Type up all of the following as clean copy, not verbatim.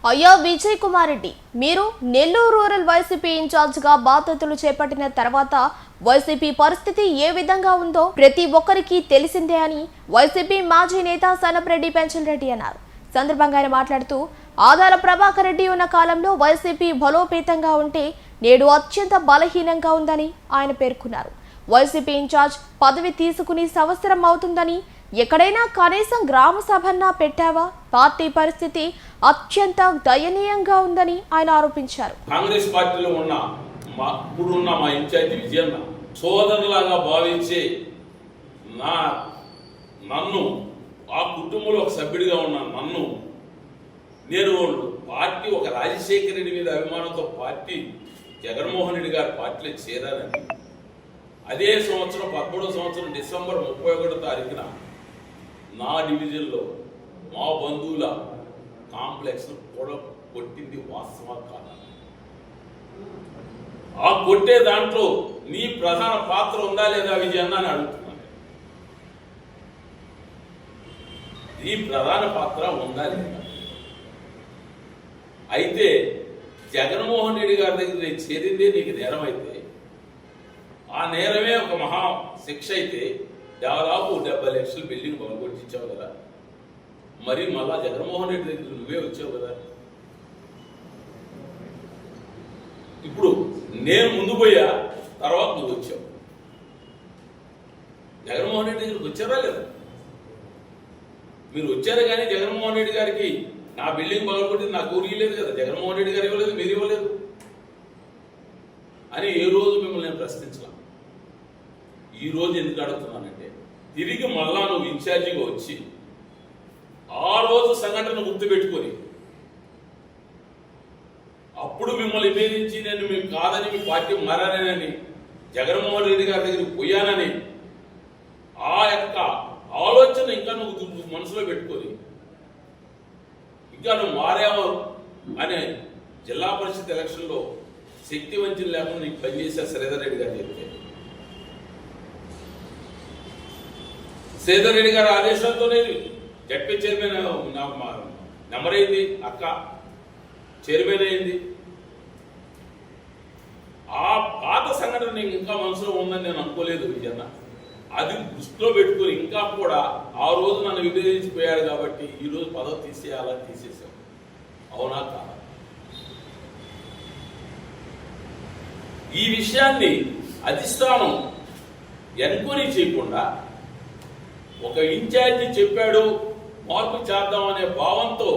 అయ్యా విజయ్ కుమార్ రెడ్డి, మీరు Nellore rural YCP ఇన్ఛార్జిగా బాధ్యతలు చేపట్టిన తర్వాత వైసీపీ పరిస్థితి ఏ విధంగా ఉందో ప్రతి ఒక్కరికి తెలిసిందే అని వైసీపీ మాజీ నేత సనపరెడ్డి పెంచల్ రెడ్డి అన్నారు. సందర్భంగా ఆయన మాట్లాడుతూ ఆదాల ప్రభాకర్ రెడ్డి ఉన్న కాలంలో వైసీపీ బలోపేతంగా ఉంటే నేడు అత్యంత బలహీనంగా ఉందని ఆయన పేర్కొన్నారు. వైసీపీ ఇన్ఛార్జ్ పదవి తీసుకుని సంవత్సరం అవుతుందని, ఎక్కడైనా కనీసం గ్రామ సభన్నా పెట్టావా? పార్టీ పరిస్థితి అత్యంత దయనీయంగా ఉందని ఆయన ఆరోపించారు. కాంగ్రెస్ పార్టీలో ఉన్న ఇప్పుడున్న మా ఇన్ఛార్జి విజయన్న సోదరులాగా భావించే నన్ను ఆ కుటుంబంలో ఒక సభ్యుడిగా ఉన్న నన్ను నేను పార్టీ ఒక రాజశేఖర రెడ్డి మీద అభిమానంతో పార్టీ జగన్మోహన్ రెడ్డి గారి పార్టీలో చేరాలని అదే సంవత్సరం 13వ సంవత్సరం డిసెంబర్ 31వ తారీఖున నా డివిజన్లో మా బంధువుల కాంప్లెక్స్ కూడా కొట్టింది వాస్తవా కాదా? ఆ కొట్టే దాంట్లో నీ ప్రధాన పాత్ర ఉందా లేదా విజయన్న అని అడుగుతున్నాను. నీ ప్రధాన పాత్ర ఉందా లేదా? అయితే జగన్మోహన్ రెడ్డి గారి దగ్గర నేను చేరిందే నీకు నేరం అయితే, ఆ నేరమే ఒక మహా శిక్ష అయితే దాదాపు 70 లక్షల బిల్డింగ్ పగలగొట్టించావు కదా. మరి మళ్ళా జగన్మోహన్ రెడ్డి దగ్గర నువ్వే వచ్చావు కదా. ఇప్పుడు నేను ముందు పోయా, తర్వాత నువ్వు వచ్చావు. జగన్మోహన్ రెడ్డి దగ్గరికి వచ్చారా లేదా? మీరు వచ్చారు కానీ జగన్మోహన్ రెడ్డి గారికి నా బిల్డింగ్ పగలగొట్టింది నాకు ఊరియలేదు కదా. జగన్మోహన్ రెడ్డి గారు ఇవ్వలేదు, మీరు ఇవ్వలేదు అని ఏ రోజు మిమ్మల్ని నేను ప్రశ్నించలా. ఈ రోజు ఎందుకు అడుగుతున్నానంటే, తిరిగి మళ్ళా నువ్వు ఇన్ఛార్జిగా వచ్చి ఆ రోజు సంఘటన గుర్తుపెట్టుకొని అప్పుడు మిమ్మల్ని వేధించి నేను మీకు కాదని మీ పార్టీ మారానని జగన్మోహన్ రెడ్డి గారి దగ్గరికి పోయానని ఆ యొక్క ఆలోచన ఇంకా నువ్వు మనసులో పెట్టుకొని ఇంకా నువ్వు మారావు అనే జిల్లా పరిషత్ ఎలక్షన్లో శక్తి వంచన లేకుండా నీకు పనిచేశారు శ్రీధర్ రెడ్డి గారు చెప్తే, శ్రీధర్ రెడ్డి గారి ఆదేశాలతోనే జడ్పీ చైర్మన్ నెంబర్ అయింది, అక్క చైర్మన్ అయింది. ఆ పాత సంఘటన ఇంకా మనసులో ఉందని నేను అనుకోలేదు విజయన్న. అది దృష్టిలో పెట్టుకుని ఇంకా కూడా ఆ రోజు నన్ను విభజించిపోయాడు కాబట్టి ఈ రోజు పదవి తీసేయాలని తీసేసాం. అవునా కాదా? ఈ విషయాన్ని అధిష్టానం ఎన్క్వైరీ చేయకుండా ఒక ఇన్ఛార్జి చెప్పాడు మార్పు చేద్దామనే భావంతో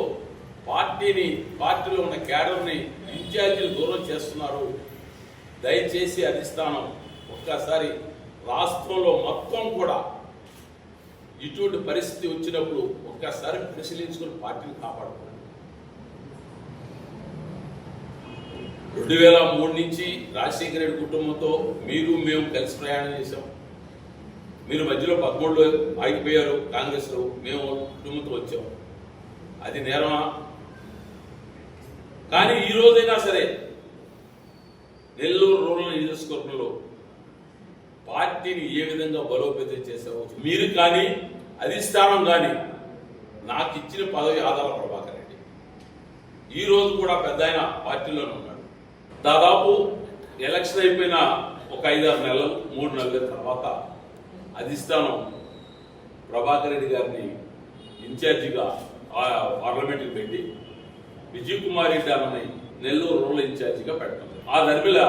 పార్టీలో ఉన్న క్యాడర్ని ఇన్ఛార్జీలు దూరం చేస్తున్నారు. దయచేసి అధిష్టానం ఒక్కసారి రాష్ట్రంలో మొత్తం కూడా ఇటువంటి పరిస్థితి వచ్చినప్పుడు ఒక్కసారి పరిశీలించుకుని పార్టీని కాపాడుకోండి. 2003 నుంచి రాజశేఖర రెడ్డి కుటుంబంతో మేము కలిసి ప్రయాణం చేశాం. మీరు మధ్యలో 13లో ఆగిపోయారు కాంగ్రెస్లో, మేము కుటుంబంతో వచ్చాం. అది నేరమా? కానీ ఈ రోజైనా సరే నెల్లూరు రూరల్ నియోజకవర్గంలో పార్టీని ఏ విధంగా బలోపేతం చేసావో మీరు కానీ అధిష్టానం కానీ నాకు ఇచ్చిన పదవి ఆదాల ప్రభాకర్ రెడ్డి ఈ రోజు కూడా పెద్ద ఆయన పార్టీలోనే ఉన్నాడు. దాదాపు ఎలక్షన్ అయిపోయిన ఒక 5-6 నెలలు 3 నెలల తర్వాత అధిష్టానం ప్రభాకర్ రెడ్డి గారిని ఇన్ఛార్జిగా పార్లమెంట్కి పెట్టి విజయ్ కుమార్ రెడ్డి అని నెల్లూరు రూరల్ ఇన్ఛార్జిగా పెట్టడం. ఆ దర్మిల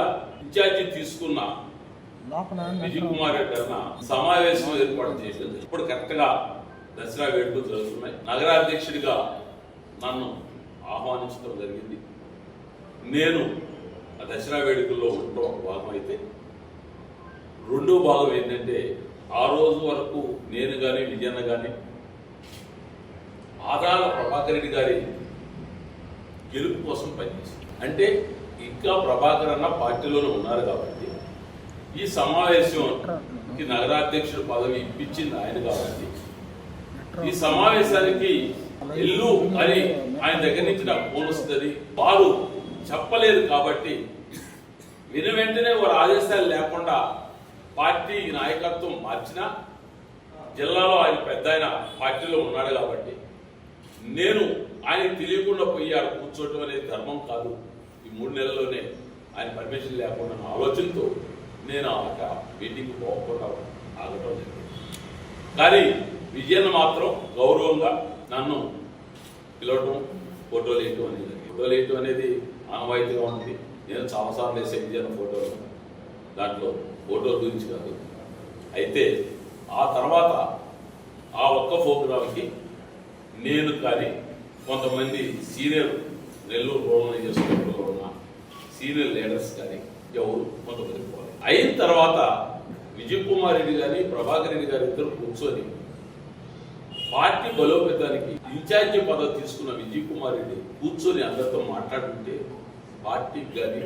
ఇన్ఛార్జి తీసుకున్న విజయ్ కుమార్ రెడ్డి అన్న సమావేశం ఏర్పాటు చేసింది. ఇప్పుడు కరెక్ట్ గా దసరా వేడుకలు జరుగుతున్నాయి. నగరాధ్యక్షుడిగా నన్ను ఆహ్వానించడం జరిగింది. నేను ఆ దసరా వేడుకల్లో ఉండటం ఒక భాగం అయితే, రెండో భాగం ఏంటంటే ఆ రోజు వరకు నేను కానీ విజయన్న కానీ ఆదాల ప్రభాకర్ రెడ్డి గారి గెలుపు కోసం పనిచేసింది. అంటే ఇంకా ప్రభాకర్ అన్న పార్టీలోనే ఉన్నారు కాబట్టి ఈ సమావేశంకి నగరాధ్యక్షుడు పదవి ఇప్పించింది ఆయన కాబట్టి ఈ సమావేశానికి ఇల్లు అని ఆయన దగ్గర నుంచి నాకు ఫోన్ వస్తుంది. వారు చెప్పలేదు కాబట్టి వెంటనే వారు ఆదేశాలు లేకుండా పార్టీ నాయకత్వం మార్చినా జిల్లాలో ఆయన పెద్ద ఆయన పార్టీలో ఉన్నాడు కాబట్టి నేను ఆయనకు తెలియకుండా పోయి ఆడ కూర్చోవటం అనేది ధర్మం కాదు. ఈ 3 నెలల్లోనే ఆయన పర్మిషన్ లేకుండా ఆలోచనతో నేను ఆ మీటింగ్ పోకుండా ఆగటం జరిగింది. కానీ విజయన్న మాత్రం గౌరవంగా నన్ను పిలవటం, ఫోటోలు వేయటం అనేది. ఫోటోలు వేయటం అనేది ఆనవాయితీగా ఉంది. నేను చాలాసార్లు వేసే విజయన్న ఫోటోలు, దాంట్లో ఫోటోల గురించి కాదు. అయితే ఆ తర్వాత ఆ ఒక్క ప్రోగ్రాంకి నేను కానీ కొంతమంది సీనియర్ నెల్లూరు రూరల్ నియోజకవర్గంలో ఉన్న సీనియర్ లీడర్స్ కానీ ఎవరు కొంతమంది పోవాలి. అయిన తర్వాత విజయ్ కుమార్ రెడ్డి గారి, ప్రభాకర్ రెడ్డి గారి ఇద్దరు కూర్చొని పార్టీ బలోపేతానికి ఇన్ఛార్జి పదవి తీసుకున్న విజయ్ కుమార్ రెడ్డి కూర్చొని అందరితో మాట్లాడుతుంటే పార్టీకి కానీ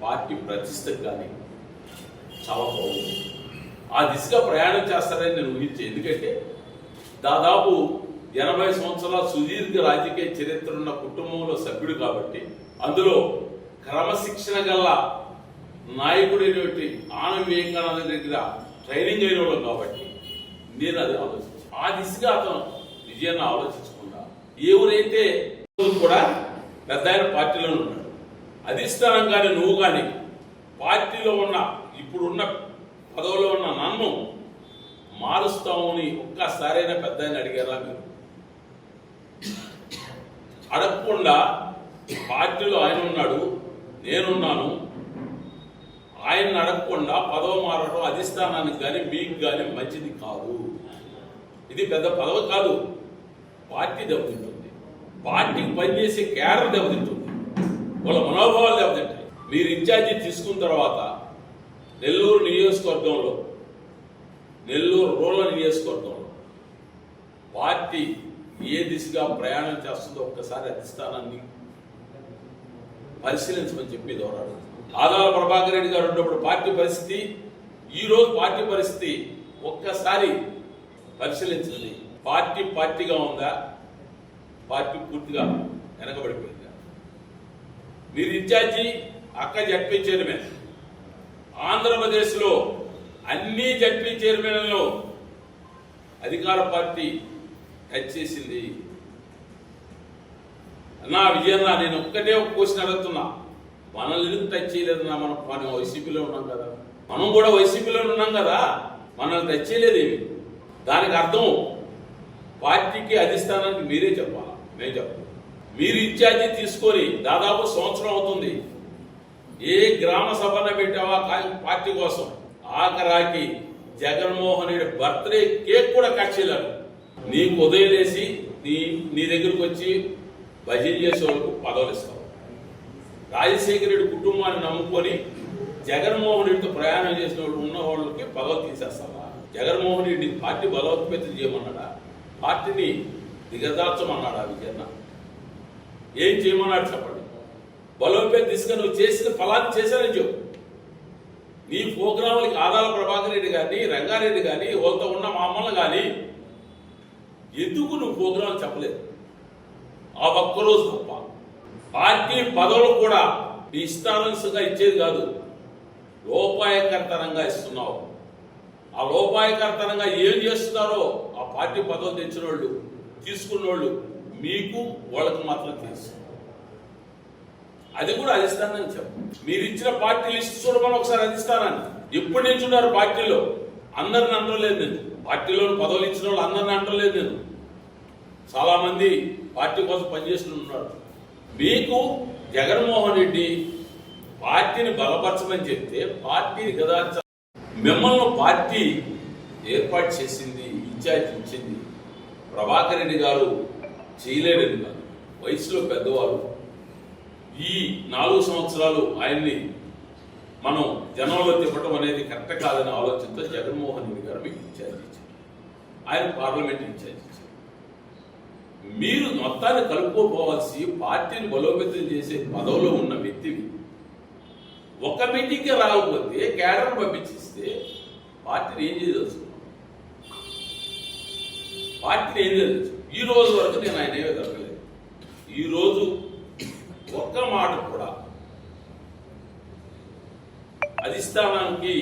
పార్టీ ప్రతిష్టకు కానీ చాలా బాగుంది. ఆ దిశగా ప్రయాణం చేస్తారని నేను ఊహించాను. ఎందుకంటే దాదాపు 80 సంవత్సరాల సుదీర్ఘ రాజకీయ చరిత్ర ఉన్న కుటుంబంలో సభ్యుడు కాబట్టి, అందులో క్రమశిక్షణ గల నాయకుడైనటువంటి ఆనం వివేకానంద దగ్గర ట్రైనింగ్ అయిన వాళ్ళు కాబట్టి నేను అది ఆలోచించాను. ఆ దిశగా అతను విజయాన్ని ఆలోచించకుండా ఎవరైతే కూడా పెద్ద ఆయన పార్టీలోనే ఉన్నాడు, అధిష్టానం కానీ నువ్వు కానీ పార్టీలో ఉన్న ఇప్పుడున్న పదవిలో ఉన్న నన్ను మారుస్తామని ఒక్కసారైనా పెద్ద ఆయన అడిగారా? మీరు అడగకుండా పార్టీలో ఆయన ఉన్నాడు, నేనున్నాను, ఆయన్ని అడగకుండా పదవి మారడం అధిష్టానానికి కానీ మీకు కానీ మంచిది కాదు. ఇది పెద్ద పదవి కాదు. పార్టీ దెబ్బతింటుంది, పార్టీకి పనిచేసే క్యాడర్ దెబ్బతింటుంది, వాళ్ళ మనోభావాలు దెబ్బతింటాయి. మీరు ఇన్ఛార్జి తీసుకున్న తర్వాత నెల్లూరు నియోజకవర్గంలో, నెల్లూరు రూరల్ నియోజకవర్గంలో పార్టీ ఏ దిశగా ప్రయాణం చేస్తుందో ఒక్కసారి అధిష్టానాన్ని పరిశీలించమని చెప్పి దోరాడు. ఆదాల ప్రభాకర్ రెడ్డి గారు ఉన్నప్పుడు పార్టీ పరిస్థితి, ఈరోజు పార్టీ పరిస్థితి ఒక్కసారి పరిశీలించండి. పార్టీ పార్టీగా ఉందా? పార్టీ పూర్తిగా వెనకబడిపోయిందా? మీరు ఇన్ఛార్జి అక్క జడ్పీ చైర్మన్, ఆంధ్రప్రదేశ్లో అన్ని జడ్పీ చైర్మన్లలో అధికార పార్టీ టచ్ చేసింది. నా విజయన్న, నేను ఒక్కటే ఒక క్వశ్చన్ అడుగుతున్నా, మనల్ని ఎందుకు టచ్ చేయలేదన్నా? మనం వైసీపీలో ఉన్నాం కదా, మనం కూడా వైసీపీలో ఉన్నాం కదా, మనల్ని టచ్ చేయలేదేమి? దానికి అర్థం పార్టీకి అధిష్టానానికి మీరే చెప్పాలా, మేము చెప్పాలి. మీరు ఇన్ఛార్జి తీసుకొని దాదాపు సంవత్సరం అవుతుంది. ఏ గ్రామ సభన పెట్టావా పార్టీ కోసం? ఆఖరాకి జగన్మోహన్ రెడ్డి బర్త్డే కేక్ కూడా కట్ చేయలేరు. నీకు ఉదయం లేసి నీ దగ్గరకు వచ్చి భజన చేసే వాళ్ళకు పదవులు ఇస్తావు. రాజశేఖర రెడ్డి కుటుంబాన్ని నమ్ముకొని జగన్మోహన్ రెడ్డితో ప్రయాణం చేసిన వాళ్ళు ఉన్న వాళ్ళకి పదవులు తీసేస్తావా? జగన్మోహన్ రెడ్డి పార్టీ బలోపేతం చేయమన్నాడా? పార్టీని దిగదార్చమన్నాడా? విజయన్న ఏం చేయమన్నాడు చెప్పండి. బలోపేత దిశగా నువ్వు చేసిన ఫలాన్ని చేశానని చెప్పు. నీ ప్రోగ్రాములకి ఆదాల ప్రభాకర్ రెడ్డి కానీ, రంగారెడ్డి కానీ, వాళ్ళతో ఉన్న మా అమ్మలు కానీ ఎందుకు నువ్వు ప్రోగ్రాం చెప్పలేదు? ఆ ఒక్కరోజు తప్ప. పార్టీ పదవులు కూడా నీ ఇష్టానుసంగా ఇచ్చేది కాదు, లోపాయకర్తనంగా ఇస్తున్నావు. ఆ లోపాయకర్తనంగా ఏం చేస్తున్నారో ఆ పార్టీ పదవులు తెచ్చిన వాళ్ళు, తీసుకున్న వాళ్ళు మీకు వాళ్ళకు మాత్రం తెలుసు. అది కూడా అధిష్టానం చెప్పు. మీరు ఇచ్చిన పార్టీ లిస్ట్ చూడమని ఒకసారి అధిష్టానాన్ని. ఎప్పుడు నిల్చున్నారు పార్టీలో? అందరిని అంటలేదు నేను. పార్టీలో పదవులు ఇచ్చిన వాళ్ళు అందరిని అంటలేదు నేను. చాలా మంది పార్టీ కోసం పనిచేస్తున్నారు. మీకు జగన్మోహన్ రెడ్డి పార్టీని బలపరచమని చెప్తే పార్టీని కదా మిమ్మల్ని పార్టీ ఏర్పాటు చేసింది, ఇన్ఛార్జ్ ఇచ్చింది. ప్రభాకర్ రెడ్డి గారు చేయలేడని కాదు, వయసులో పెద్దవారు. ఈ 4 సంవత్సరాలు ఆయన్ని మనం జనంలో తిప్పటం అనేది కరెక్ట్ కాదనే ఆలోచనతో జగన్మోహన్ రెడ్డి గారు మీకు ఇన్ఛార్జ్ ఇచ్చారు. ఆయన పార్లమెంట్ ఇన్ఛార్జ్ ఇచ్చారు. మీరు మొత్తాన్ని కలుపుకోపోవాల్సి పార్టీని బలోపేతం చేసే పదవిలో ఉన్న వ్యక్తివి ఒక మీటింగ్కి రాకపోతే క్యాడర్ పంపించిస్తే పార్టీని ఏం చేయదలుచు? పార్టీని ఏం చేయదలుచు? ఈ రోజు వరకు నేను ఆయన ఏమీ జరగలేదు. ఈరోజు ఒక్క మాట కూడా అధిష్టానానికి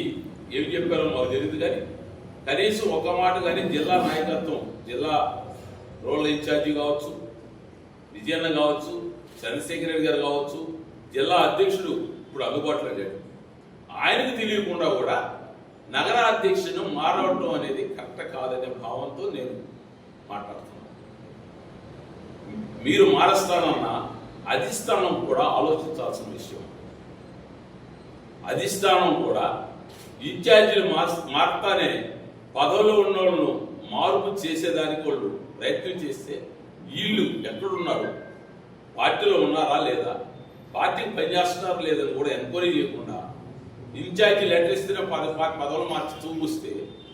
ఏమి చెప్పారో మాకు తెలియదు, కానీ కనీసం ఒక మాట కానీ జిల్లా నాయకత్వం, జిల్లా రూరల్ ఇన్ఛార్జి కావచ్చు, విజయన్న కావచ్చు, చంద్రశేఖర్ రెడ్డి గారు కావచ్చు, జిల్లా అధ్యక్షుడు ఇప్పుడు అందుబాటులో లేడు. ఆయనకు తెలియకుండా కూడా నగర అధ్యక్షుడు మారవటం అనేది కరెక్ట్ కాదనే భావంతో నేను మాట్లాడుతున్నాను. మీరు మారుస్తానన్న అధిష్టానం కూడా ఆలోచించాల్సిన విషయం. అధిష్టానం కూడా ఇన్ఛార్జీలు మారుతానే పదవులు ఉన్న వాళ్ళను మార్పు చేసేదానికి వాళ్ళు ప్రయత్నం చేస్తే వీళ్ళు ఎక్కడున్నారు, పార్టీలో ఉన్నారా లేదా, పార్టీకి పనిచేస్తున్నారా లేదని కూడా ఎంక్వైరీ చేయకుండా ఇన్ఛార్జీ లెటర్ ఇస్తేనే పదవులు మార్చి చూపిస్తే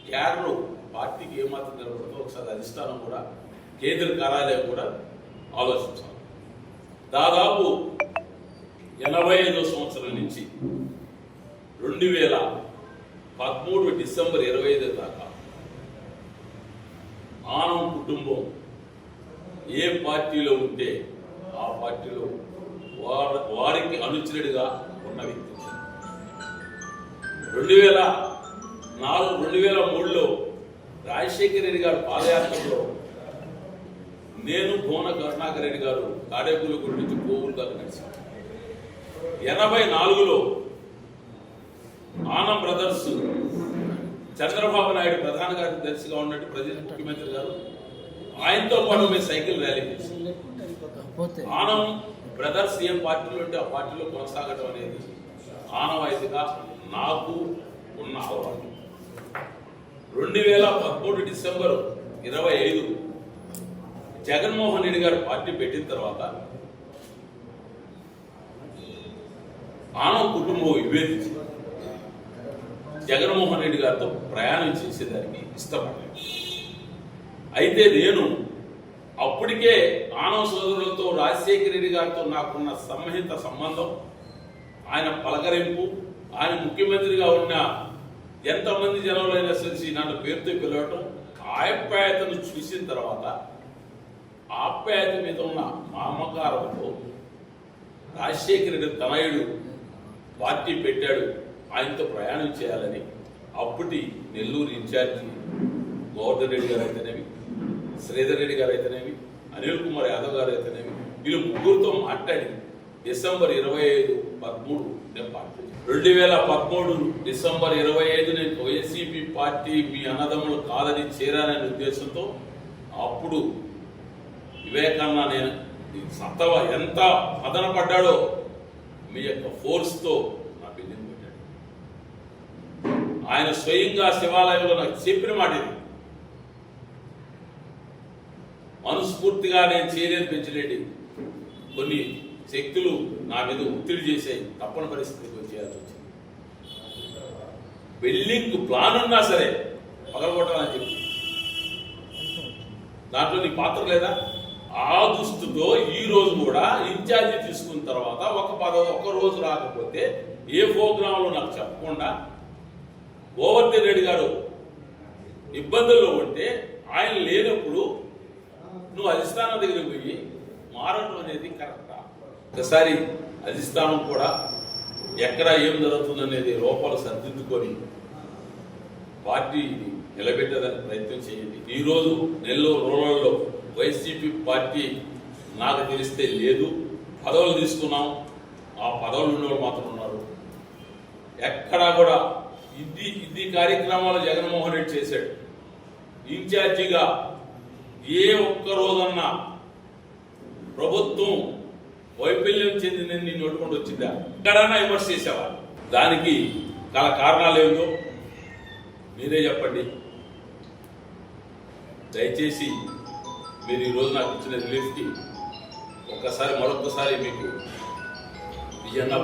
క్యాడర్ పార్టీకి ఏమాత్రం నిలబడుతుందో ఒకసారి అధిష్టానం కూడా కేంద్ర కార్యాలయం కూడా ఆలోచించాలి. దాదాపు 85వ సంవత్సరం నుంచి 2013 డిసెంబర్ 25 దాకా ఆనం కుటుంబం ఏ పార్టీలో ఉంటే ఆ పార్టీలో వారికి అనుచరుడిగా ఉన్న వ్యక్తి. 2003లో రాజశేఖర రెడ్డి గారు పాదయాత్రలో నేను భువన కరుణాకర్ రెడ్డి గారు తాడేపల్లి గురించి కోవులు దాకా నడిచాను. 84లో ఆనం బ్రదర్స్ చంద్రబాబు నాయుడు ప్రధాన కార్యదర్శిగా ఉన్నట్టు ప్రజెంట్ ముఖ్యమంత్రి గారు ఆయనతో పాటు మేము సైకిల్ ర్యాలీ చేసాం. ఆనం బ్రదర్స్ ఏం పార్టీలో ఉంటే ఆ పార్టీలో కొనసాగడం అనేది ఆనవాయితీగా నాకు ఉన్న అలవాటు. 2013 డిసెంబర్ 25 జగన్మోహన్ రెడ్డి గారు పార్టీ పెట్టిన తర్వాత ఆనం కుటుంబం విభేదించి జగన్మోహన్ రెడ్డి గారితో ప్రయాణం చేసేదానికి ఇష్టపడ్డాను. అయితే నేను అప్పటికే ఆనవ సోదరులతో రాజశేఖర రెడ్డి గారితో నాకున్న సన్నిహిత సంబంధం, ఆయన పలకరింపు, ఆయన ముఖ్యమంత్రిగా ఉన్న ఎంతమంది జనంలోనైనా సరి నన్ను పేరుతో పిలవటం, ఆప్యాయతను చూసిన తర్వాత ఆప్యాయత మీద ఉన్న మమకారంతో రాజశేఖర రెడ్డి తనయుడు పార్టీ పెట్టాడు, ఆయనతో ప్రయాణం చేయాలని అప్పటి నెల్లూరు ఇన్ఛార్జి గోవర్ధన్ రెడ్డి గారు అయితేనేవి, శ్రీధర్ రెడ్డి గారు అయితేనేవి, అనిల్ కుమార్ యాదవ్ గారు అయితేనేవి, వీళ్ళు ముగ్గురితో మాట్లాడి డిసెంబర్ 25, 13 నేను పార్టీ 2013 డిసెంబర్ 25 నేను వైసీపీ పార్టీ మీ అన్నదమ్ములు కాదని చేరాలనే ఉద్దేశంతో అప్పుడు వివేకానంద నేను సత్తవ ఎంత మదన పడ్డాడో మీ యొక్క ఫోర్స్తో నా బిల్డింగ్ పెట్టాడు. ఆయన స్వయంగా శివాలయంలో నాకు చెప్పిన మాట ఇది, మనస్ఫూర్తిగా నేను చేయలేని పెంచలేండి, కొన్ని శక్తులు నా మీద ఒత్తిడి చేసాయి, తప్పని పరిస్థితికి వచ్చేయాల్సి వచ్చింది. బిల్డింగ్ ప్లాన్ ఉన్నా సరే పగలగొట్టాలని చెప్పి దాంట్లో నీ పాత్ర లేదా? ఆ దుస్తుతో ఈ రోజు కూడా ఇన్ఛార్జి తీసుకున్న తర్వాత ఒక్క రోజు రాకపోతే ఏ ప్రోగ్రాంలో నాకు చెప్పకుండా గోవర్ధన్ రెడ్డి గారు ఇబ్బందుల్లో ఉంటే ఆయన లేనప్పుడు నువ్వు అధిష్టానం దగ్గరికి పోయి మారడం అనేది కరెక్టా? ఒకసారి అధిష్టానం కూడా ఎక్కడ ఏం జరుగుతుందనేది లోపాలు సరిదిద్దుకొని పార్టీ నిలబెట్టేదానికి ప్రయత్నం చేయండి. ఈరోజు నెల్లూరు రూరల్లో వైసీపీ పార్టీ నాకు తెలిస్తే లేదు, పదవులు తీసుకున్నాం, ఆ పదవులు ఉన్నవాళ్ళు మాత్రం ఉన్నారు. ఎక్కడా కూడా ఇది కార్యక్రమాలు జగన్మోహన్ రెడ్డి చేశాడు. ఇన్ఛార్జిగా ఏ ఒక్క రోజన్నా ప్రభుత్వం వైఫల్యం చెందిన నిన్ను నోటుకుంటూ వచ్చిందా? ఎక్కడన్నా విమర్శ చేసావా? దానికి గల కారణాలు ఏమిటో మీరే చెప్పండి. దయచేసి మీరు ఈరోజు నాకు ఇచ్చిన రిలీఫ్కి మరొకసారి మీకు నిజంగా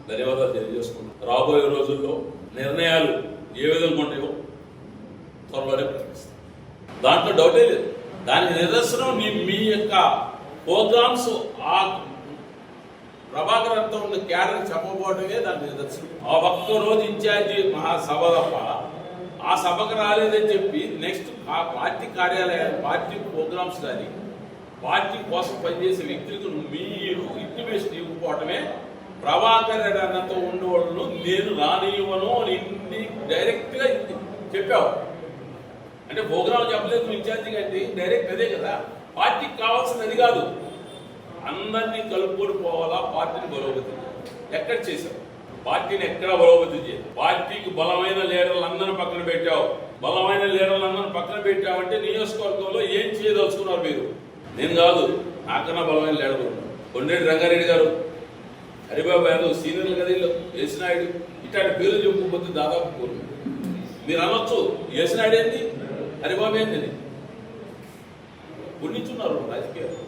ధన్యవాదాలు తెలియజేసుకుంటాం. రాబోయే రోజుల్లో నిర్ణయాలు ఏ విధంగా ఉంటాయో త్వరలోనే ప్రకటిస్తాం, దాంట్లో డౌటే లేదు. దానికి నిదర్శనం మీ యొక్క ప్రోగ్రామ్స్ ఆ ప్రభాకరంతో ఉన్న క్యాడర్ చెప్పబోవడమే దానికి నిదర్శనం. ఆ ఒక్క రోజు ఇన్ఛార్జి మహాసభ తప్ప ఆ సభకు రాలేదని చెప్పి నెక్స్ట్ ఆ పార్టీ కార్యాలయాలు, పార్టీ ప్రోగ్రామ్స్ కానీ పార్టీ కోసం పనిచేసే వ్యక్తులకు మీరు ఇంటిమేషన్ ఇవ్వకపోవటమే. ప్రభాకర్ రెడ్డి అన్నతో ఉండేవాళ్ళను నేను రానివ్వను అని డైరెక్ట్గా చెప్పావు. అంటే ప్రోగ్రాం చెప్పలేదు ఇన్ఛార్జిగా, అంటే డైరెక్ట్ అదే కదా. పార్టీకి కావాల్సింది అది కాదు, అందరినీ కలుపుకొని పోవాలా, పార్టీని బలోపేతం ఎక్కడ చేశావు? పార్టీని ఎక్కడ బలోపేతం చేయదు. పార్టీకి బలమైన లీడర్లు అందరిని పక్కన పెట్టావు. బలమైన లీడర్లు అందరిని పక్కన పెట్టావంటే నియోజకవర్గంలో ఏం చేయదలుచుకున్నారు మీరు? నేను కాదు, నాకన్నా బలమైన లీడర్లు కొండేటి రంగారెడ్డి గారు, హరిబాబు యాదవ్ సీనియర్లు కదా, వీళ్ళు యేసినాయుడు, ఇట్లాంటి పేర్లు చెప్పుకోకపోతే దాదాపు కోరు. మీరు అనొచ్చు యేసినాయుడు ఏంది, హరిబాబు ఏంది, పుణ్యించున్నారు రాజకీయాలు.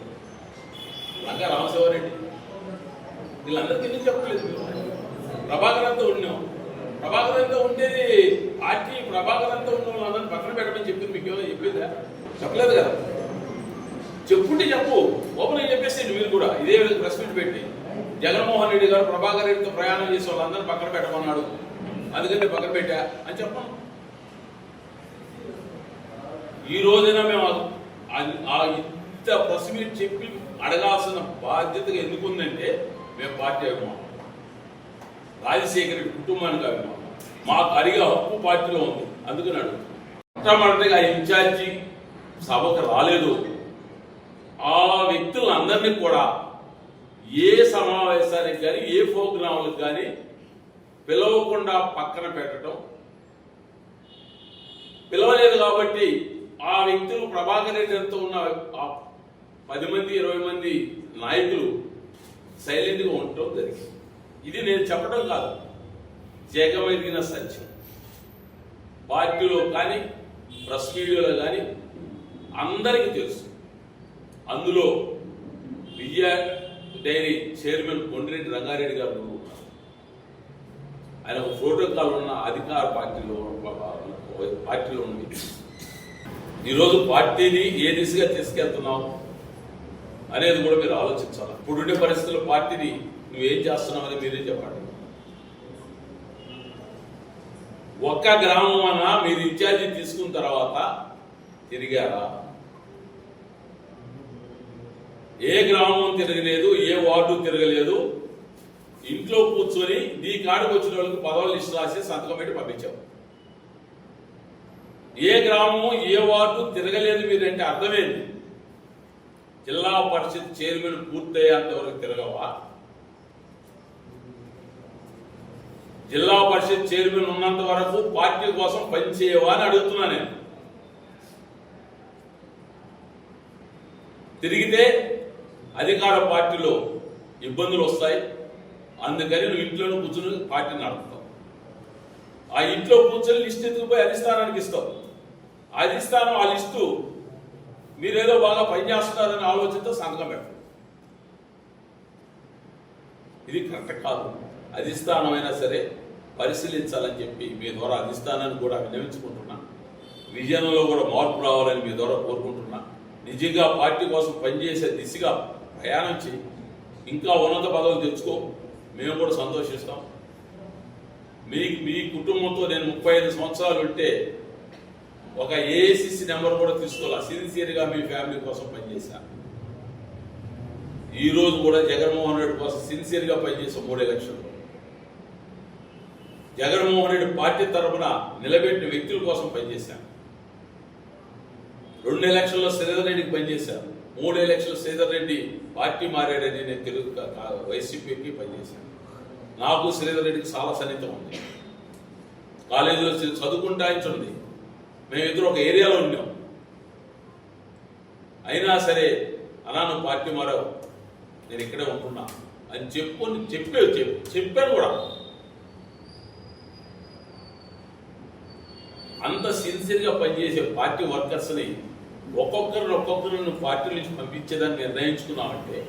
రంగా రామశివారెడ్డి, వీళ్ళందరికీ ఎందుకు చెప్పలేదు? ప్రభాకర్ అంతా ఉన్నాం. ప్రభాకర్ అంతా ఉండేది పార్టీ, ప్రభాకర్ అంతా ఉన్న వాళ్ళందరినీ పక్కన పెట్టమని చెప్పింది. మీకు ఏమైనా చెప్పిందా? చెప్పలేదు కదా. చెప్పుంటే చెప్పు, ఓపెన్ చెప్పేసి మీరు కూడా ఇదే ప్రెస్ మీట్ పెట్టి జగన్మోహన్ రెడ్డి గారు ప్రభాకర్ రెడ్డితో ప్రయాణం చేసే వాళ్ళందరినీ పక్కన పెట్టమన్నాడు, అందుకని పక్కన పెట్టా అని చెప్పాను. ఈ రోజైనా మేము ఇంత ప్రెస్ మీట్ చెప్పి అడగాల్సిన బాధ్యతగా ఎందుకుందంటే మేము పార్టీ అభిమానం, రాజశేఖర రెడ్డి కుటుంబానికి అభిమానం, మాకు అడిగే హక్కు పార్టీలో ఉంది, అందుకని అడుగుతున్నాం. మొట్టమొదటిగా ఇన్ఛార్జి సభకు రాలేదు, ఆ వ్యక్తులందరినీ కూడా ఏ సమావేశానికి కానీ ఏ ప్రోగ్రాములకు కానీ పిలవకుండా పక్కన పెట్టడం, పిలవలేదు కాబట్టి ఆ వ్యక్తులు ప్రభాకర్ రెడ్డి ఎంతో ఉన్న 10 మంది 20 మంది నాయకులు సైలెంట్గా ఉండటం జరిగింది. ఇది నేను చెప్పడం కాదు, జగమెదిగిన సత్యం. పార్టీలో కానీ ప్రెస్ మీడియాలో కానీ అందరికీ తెలుసు. అందులో విజయ డైరీ చైర్మన్ కొండిరెడ్డి రంగారెడ్డి గారు ఆయన ఒక ప్రోటోకాల్ ఉన్న అధికార పార్టీలో ఉంది. ఈరోజు పార్టీని ఏ దిశగా తీసుకెళ్తున్నావు అనేది కూడా మీరు ఆలోచించాలి. ఇప్పుడుండే పరిస్థితుల్లో పార్టీని నువ్వేం చేస్తున్నావు అని మీరే చెప్పండి. ఒక్క గ్రామం అన్నా మీరు ఇన్ఛార్జి తీసుకున్న తర్వాత తిరిగారా? ఏ గ్రామం తిరగలేదు, ఏ వార్డు తిరగలేదు. ఇంట్లో కూర్చొని నీ కాడికి వచ్చిన వాళ్ళకి పదవులు లిస్టు రాసి సంతకం పెట్టి పంపించావు. ఏ గ్రామము ఏ వార్డు తిరగలేదు మీరంటే అర్థమేంటి? జిల్లా పరిషత్ చైర్మన్ పూర్తయ్యేంత వరకు తిరగవా? జిల్లా పరిషత్ చైర్మన్ ఉన్నంత వరకు పార్టీ కోసం పనిచేయవా అని అడుగుతున్నా నేను. తిరిగితే అధికార పార్టీలో ఇబ్బందులు వస్తాయి, అందుకని నువ్వు ఇంట్లోనే కూర్చుని పార్టీ నడుపుతావు. ఆ ఇంట్లో కూర్చొని లిస్ట్ ఎత్తుకుపోయి అధిష్టానానికి ఇస్తావు. అధిష్టానం ఆ లిస్టు మీరేదో బాగా పనిచేస్తున్నారని ఆలోచనతో సంతకం పెట్టండి. ఇది కరెక్ట్ కాదు. అధిష్టానం అయినా సరే పరిశీలించాలని చెప్పి మీ ద్వారా అధిష్టానాన్ని కూడా విన్నవించుకుంటున్నా. విజయంలో కూడా మార్పు రావాలని మీ ద్వారా కోరుకుంటున్నా. నిజంగా పార్టీ కోసం పనిచేసే దిశగా ప్రయాణం చేయి, ఇంకా ఉన్నత పదవులు తెచ్చుకో, మేము కూడా సంతోషిస్తాం. మీ కుటుంబంతో నేను 35 సంవత్సరాలు ఉంటే ఒక ఏఐసిసి నెంబర్ కూడా తీసుకోవాలా. సిన్సియర్గా మీ ఫ్యామిలీ కోసం పనిచేశాను. ఈ రోజు కూడా జగన్మోహన్ రెడ్డి కోసం సిన్సియర్గా పనిచేసాం. 3 ఎలక్షన్లు జగన్మోహన్ రెడ్డి పార్టీ తరఫున నిలబెట్టిన వ్యక్తుల కోసం పనిచేశాను. 2 ఎలక్షన్లో శ్రీధర్ రెడ్డికి పనిచేశాను. 3 ఎలక్షన్లు శ్రీధర్ రెడ్డి పార్టీ మారాడని నేను తెలుగు వైసీపీకి పనిచేశాను. నాకు శ్రీధర్ రెడ్డికి చాలా సన్నిహితం ఉంది. కాలేజీలో చదువుకుంటాయించుంది. మేమిద్దరు ఒక ఏరియాలో ఉన్నాం. అయినా సరే అలా నువ్వు పార్టీ మారావు, నేను ఇక్కడే ఉంటున్నా అని చెప్పాను కూడా. అంత సిన్సియర్గా పనిచేసే పార్టీ వర్కర్స్ని ఒక్కొక్కరిని నువ్వు పార్టీ నుంచి పంపించేదాన్ని నిర్ణయించుకున్నావంటే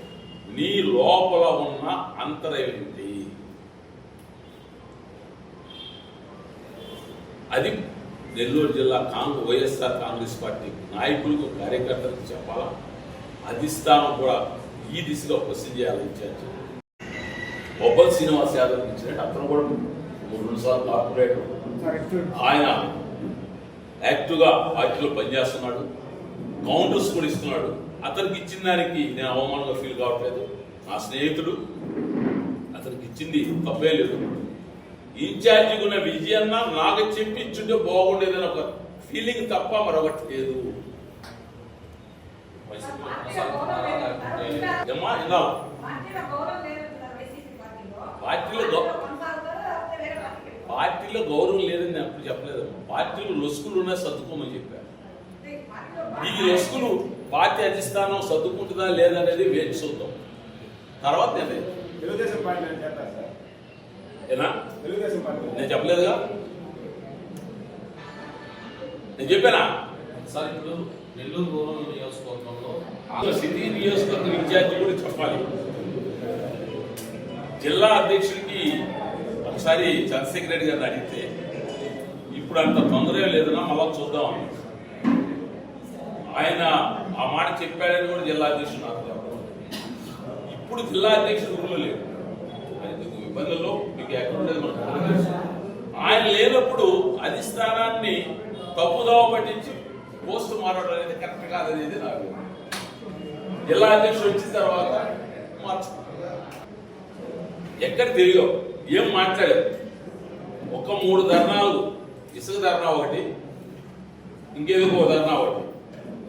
నీ లోపల ఉన్న అంతరం ఏంటి? అది నెల్లూరు జిల్లా వైఎస్ఆర్ కాంగ్రెస్ పార్టీ నాయకులకు కార్యకర్తలకు చెప్పాలా. అధిష్టానం కూడా ఈ దిశగా క్వశ్చన్ చేయాలని ఇన్ఛార్జ్ బొబ్బల్ శ్రీనివాస్ యాదవ్ ఇచ్చినట్టు అతను కూడా 2 సార్లు కార్పొరేటర్. ఆయన యాక్టివ్గా పార్టీలో పనిచేస్తున్నాడు, కౌంటర్స్ కూడా ఇస్తున్నాడు. అతనికి ఇచ్చిన దానికి నేను అవమానంగా ఫీల్ కావట్లేదు. నా స్నేహితుడు, అతనికి ఇచ్చింది తప్పే లేదు. ఇన్ఛార్జిగా ఉన్న విజయన్న నాకు చెప్పి ఇచ్చుంటే బాగుండేదని ఒక ఫీలింగ్ తప్ప మరొకటి లేదు. ఏమ్మా విన్నావా? పార్టీలో గౌరవం లేదని నేను అప్పుడు చెప్పలేదమ్మా. పార్టీలో లొసుకులు ఉన్నాయి, సర్దుకోమని చెప్పారు. ఈ లొసుకులు పార్టీ అధిష్టానం సర్దుకుంటుందా లేదనేది వేచి చూద్దాం, తర్వాత తెలుగుదేశం పార్టీ అని చెప్పారు సార్. ఏనా తెలుగుదేశం పార్టీ నేను చెప్పలేదుగా, నేను చెప్పానా సార్ ఇప్పుడు నెల్లూరు రూరల్ నియోజకవర్గంలో సిటీ నియోజకవర్గం ఇన్ఛార్జి కూడా చెప్పాలి. జిల్లా అధ్యక్షుడికి ఒకసారి చంద్రశేఖర్ రెడ్డి గారిని అడిగితే ఇప్పుడు అంత తొందర లేదన్నా మళ్ళా చూద్దాం ఆయన ఆ మాట చెప్పాడని కూడా జిల్లా అధ్యక్షుడు నాకు చెప్పడం. ఇప్పుడు జిల్లా అధ్యక్షుడు ఊళ్ళో లేదు, ఇబ్బందుల్లో మీకు ఎక్కడ ఉండేది మనకు తెలుసు. ఆయన లేనప్పుడు అధిష్టానాన్ని తప్పుదోవ పట్టించి పోస్ట్ మారడం అనేది కరెక్ట్ కాదనేది నాకు. జిల్లా అధ్యక్షుడు వచ్చిన తర్వాత మార్చు ఎక్కడ తెలియదు, ఏం మాట్లాడారు. ఒక 3 ధర్నాలు, ఇసుక ధర్నా ఒకటి, ఇంకేదో ధర్నా ఒకటి,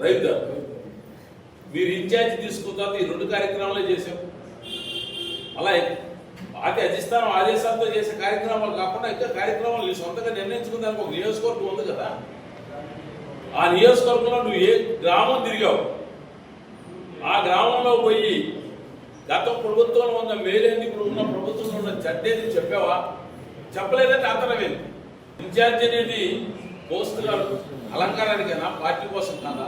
రైతు ధర్నా. మీరు ఇన్ఛార్జ్ తీసుకున్న తర్వాత ఈ 2 కార్యక్రమాలే చేశాం. అలా పార్టీ అధిష్టానం ఆదేశాలతో చేసే కార్యక్రమాలు కాకుండా ఇంకా కార్యక్రమాలు నీ సొంతంగా నిర్ణయించుకున్న దానికి ఒక నియోజకవర్గం ఉంది కదా. ఆ నియోజకవర్గంలో నువ్వు ఏ గ్రామం తిరిగావు, ఆ గ్రామంలో పోయి గత ప్రభుత్వంలో ఉన్న మేలేంది, ఇప్పుడు ఉన్న ప్రభుత్వంలో ఉన్న చెడ్డేది చెప్పావా? చెప్పలేదంటే అంతరమేంది? ఇన్ఛార్జ్ అనేది పోస్ట్ అలంకారానికైనా, పార్టీ కోసం కాదా?